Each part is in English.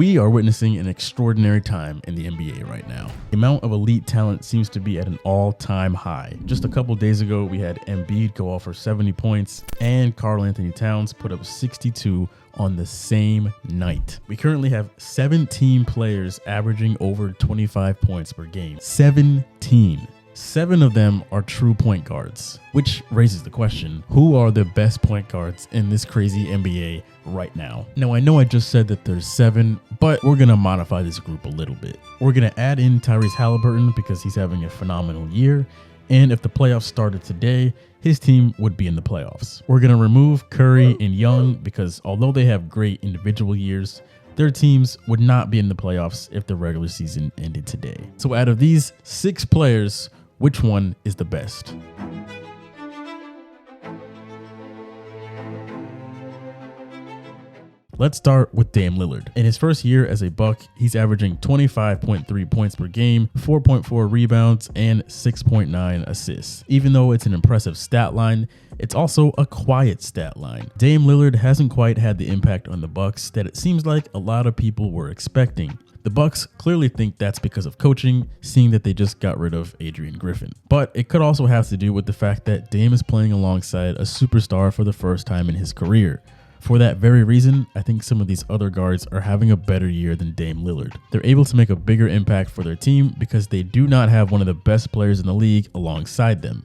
We are witnessing an extraordinary time in the NBA right now. The amount of elite talent seems to be at an all-time high. Just a couple days ago, we had Embiid go off for 70 points and Karl Anthony Towns put up 62 on the same night. We currently have 17 players averaging over 25 points per game. 17. 7 of them are true point guards, which raises the question, who are the best point guards in this crazy NBA right now? Now, I know I just said that there's 7, but we're going to modify this group a little bit. We're going to add in Tyrese Halliburton because he's having a phenomenal year, and if the playoffs started today, his team would be in the playoffs. We're going to remove Curry and Young because although they have great individual years, their teams would not be in the playoffs if the regular season ended today. So out of these 6 players, which one is the best? Let's start with Dame Lillard. In his first year as a Buck, he's averaging 25.3 points per game, 4.4 rebounds, and 6.9 assists. Even though it's an impressive stat line, it's also a quiet stat line. Dame Lillard hasn't quite had the impact on the Bucks that it seems like a lot of people were expecting. The Bucks clearly think that's because of coaching, seeing that they just got rid of Adrian Griffin. But it could also have to do with the fact that Dame is playing alongside a superstar for the first time in his career. For that very reason, I think some of these other guards are having a better year than Dame Lillard. They're able to make a bigger impact for their team because they do not have one of the best players in the league alongside them.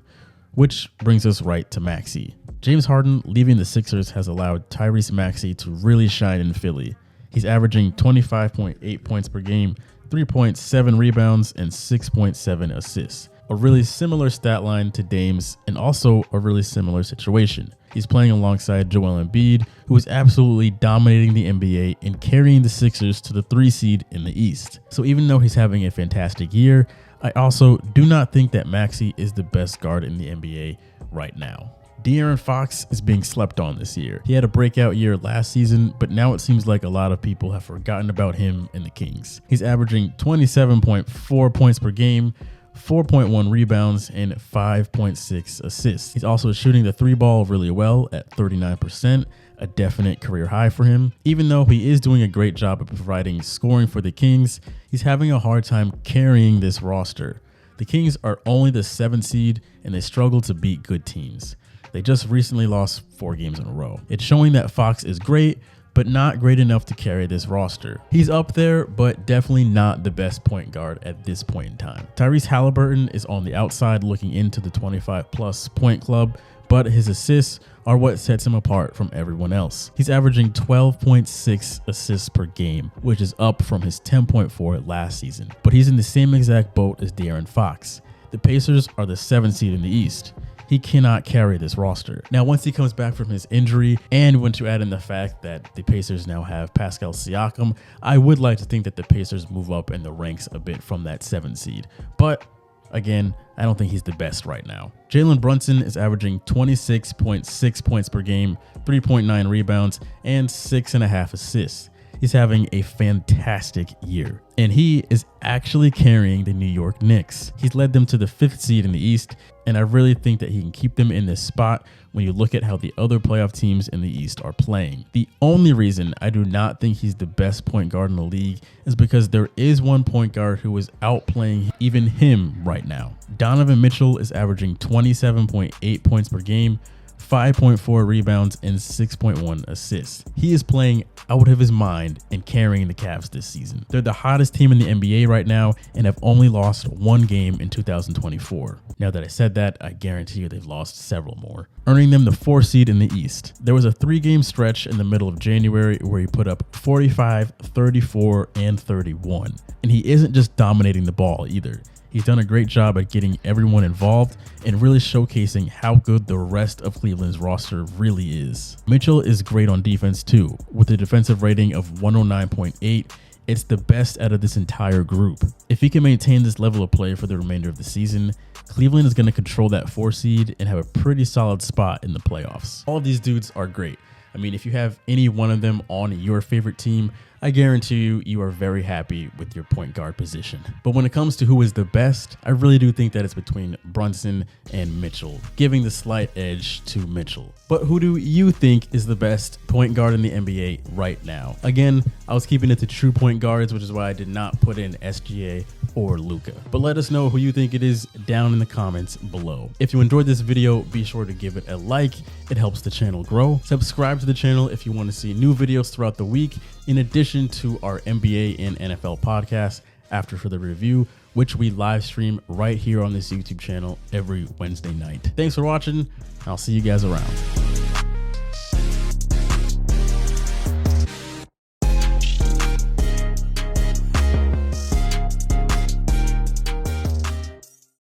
Which brings us right to Maxey. James Harden leaving the Sixers has allowed Tyrese Maxey to really shine in Philly. He's averaging 25.8 points per game, 3.7 rebounds, and 6.7 assists. A really similar stat line to Dame's and also a really similar situation. He's playing alongside Joel Embiid, who is absolutely dominating the NBA and carrying the Sixers to the 3 seed in the East. So even though he's having a fantastic year, I also do not think that Maxey is the best guard in the NBA right now. Darren Fox is being slept on this year. He had a breakout year last season, but now it seems like a lot of people have forgotten about him and the Kings. He's averaging 27.4 points per game, 4.1 rebounds, and 5.6 assists. He's also shooting the 3-ball really well at 39%, a definite career high for him. Even though he is doing a great job of providing scoring for the Kings, he's having a hard time carrying this roster. The Kings are only the 7th seed, and they struggle to beat good teams. They just recently lost 4 games in a row. It's showing that Fox is great, but not great enough to carry this roster. He's up there, but definitely not the best point guard at this point in time. Tyrese Halliburton is on the outside looking into the 25-plus point club, but his assists are what sets him apart from everyone else. He's averaging 12.6 assists per game, which is up from his 10.4 last season. But he's in the same exact boat as Darren Fox. The Pacers are the 7th seed in the East. He cannot carry this roster. Now, once he comes back from his injury, and when you add in the fact that the Pacers now have Pascal Siakam, I would like to think that the Pacers move up in the ranks a bit from that 7th seed. But again, I don't think he's the best right now. Jaylen Brunson is averaging 26.6 points per game, 3.9 rebounds, and 6.5 assists. He's having a fantastic year, and he is actually carrying the New York Knicks. He's led them to the 5th seed in the East, and I really think that he can keep them in this spot when you look at how the other playoff teams in the East are playing. The only reason I do not think he's the best point guard in the league is because there is one point guard who is outplaying even him right now. Donovan Mitchell is averaging 27.8 points per game, 5.4 rebounds, and 6.1 assists. He is playing out of his mind and carrying the Cavs this season. They're the hottest team in the NBA right now and have only lost 1 game in 2024. Now that I said that, I guarantee you they've lost several more, earning them the 4th seed in the East. There was a 3-game stretch in the middle of January where he put up 45, 34, and 31. And he isn't just dominating the ball either. He's done a great job at getting everyone involved and really showcasing how good the rest of Cleveland's roster really is. Mitchell is great on defense too, with a defensive rating of 109.8. It's the best out of this entire group. If he can maintain this level of play for the remainder of the season, Cleveland is going to control that 4 seed and have a pretty solid spot in the playoffs. All of these dudes are great. I mean, if you have any one of them on your favorite team, I guarantee you are very happy with your point guard position. But when it comes to who is the best, I really do think that it's between Brunson and Mitchell, giving the slight edge to Mitchell. But who do you think is the best point guard in the NBA right now? Again, I was keeping it to true point guards, which is why I did not put in SGA or Luka. But let us know who you think it is down in the comments below. If you enjoyed this video, be sure to give it a like. It helps the channel grow. Subscribe to the channel if you want to see new videos throughout the week, in addition to our NBA and NFL podcast, After for the Review, which we live stream right here on this YouTube channel every Wednesday night. Thanks for watching. I'll see you guys around.